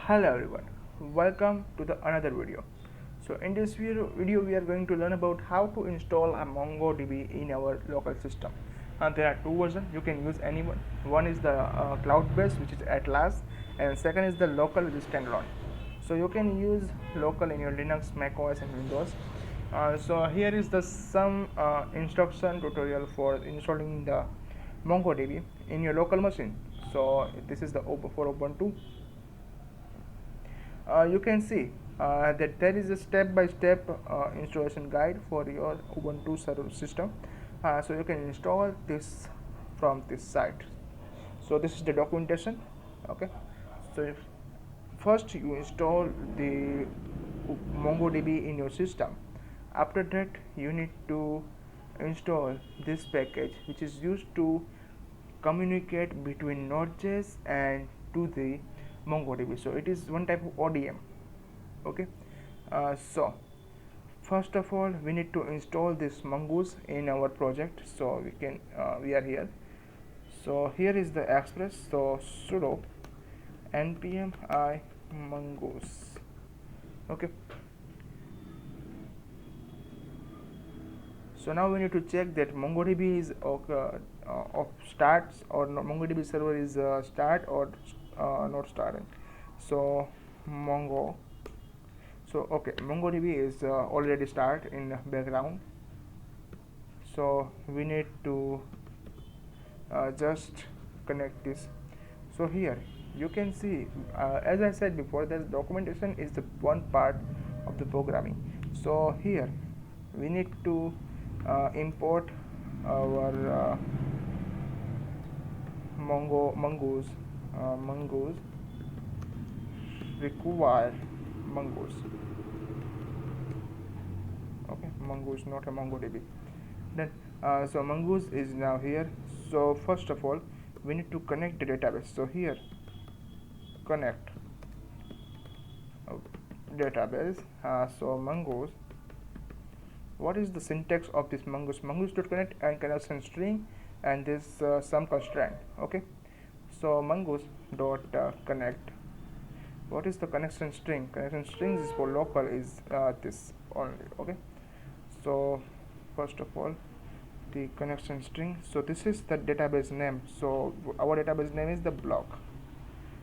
Hello everyone, welcome to the another video. So in this video we are going to learn about how to install a MongoDB in our local system. There are two versions, you can use any one. One is the cloud-based, which is Atlas, and second is the local, which is standalone. So you can use local in your Linux, Mac OS and Windows. So here is the some instruction tutorial for installing the MongoDB in your local machine. So this is the for Ubuntu. You can see that there is a step-by-step installation guide for your Ubuntu server system. So you can install this from this site. So this is the documentation. Okay, so first you install the MongoDB in your system. After that you need to install this package, which is used to communicate between nodejs and to the MongoDB. So it is one type of ODM. Okay, so first of all we need to install this mongoose in our project. So we are here. So here is the express. So sudo npm I mongoose. Okay, so now we need to check that MongoDB is of starts or no, MongoDB server is start or not starting. So MongoDB is already start in background. So we need to just connect this. So here you can see, as I said before, that documentation is the one part of the programming. So here we need to import our mongoose require mongoose. Okay, mongoose, not a MongoDB. Then so mongoose is now here. So first of all we need to connect the database. So here connect database. So mongoose, what is the syntax of this mongoose? Mongoose.connect and connection string, and this some constraint. Okay, so mongoose dot connect. What is the connection string? Connection strings is for local is this only. Okay, so first of all the connection string. So this is the database name. So our database name is the block.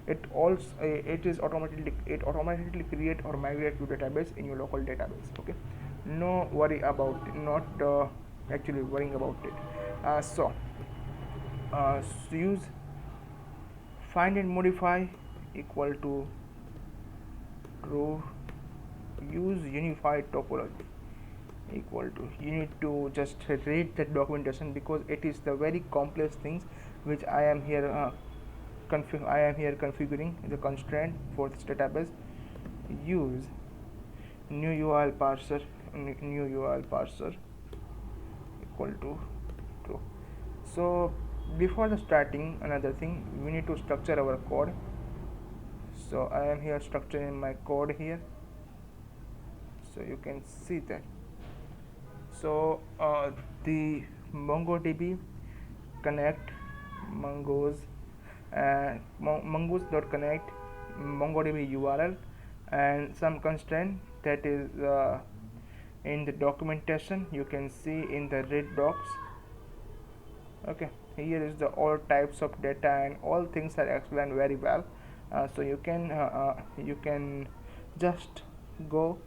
It automatically create or migrate to database in your local database. Okay, no worry about it, not actually worrying about it. So use find and modify equal to true. Use unified topology equal to, you need to just read that documentation because it is the very complex things which I am here configuring the constraint for this database. Use new URL parser equal to true. So before the starting, another thing, we need to structure our code. So I am here structuring my code here, so you can see that. So the MongoDB connect mongoose mongoose.connect MongoDB URL and some constraint that is in the documentation. You can see in the red box. Okay, here is the all types of data and all things are explained very well. So you can just go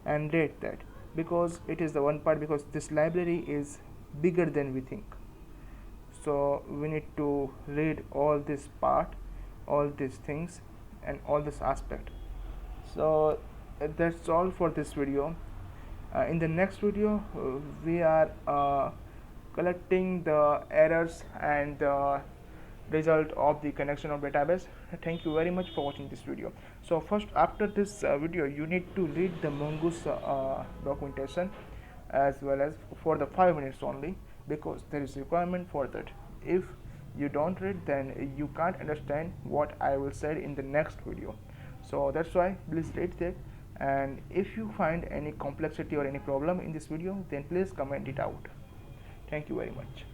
and read that, because it is the one part, because this library is bigger than we think. So we need to read all this part, all these things and all this aspect. So that's all for this video. In the next video we are collecting the errors and the result of the connection of database. Thank you very much for watching this video. So first, after this video, you need to read the mongoose documentation as well as for the 5 minutes only, because there is requirement for that. If you don't read, then you can't understand what I will say in the next video. So that's why please read that, and if you find any complexity or any problem in this video, then please comment it out. Thank you very much.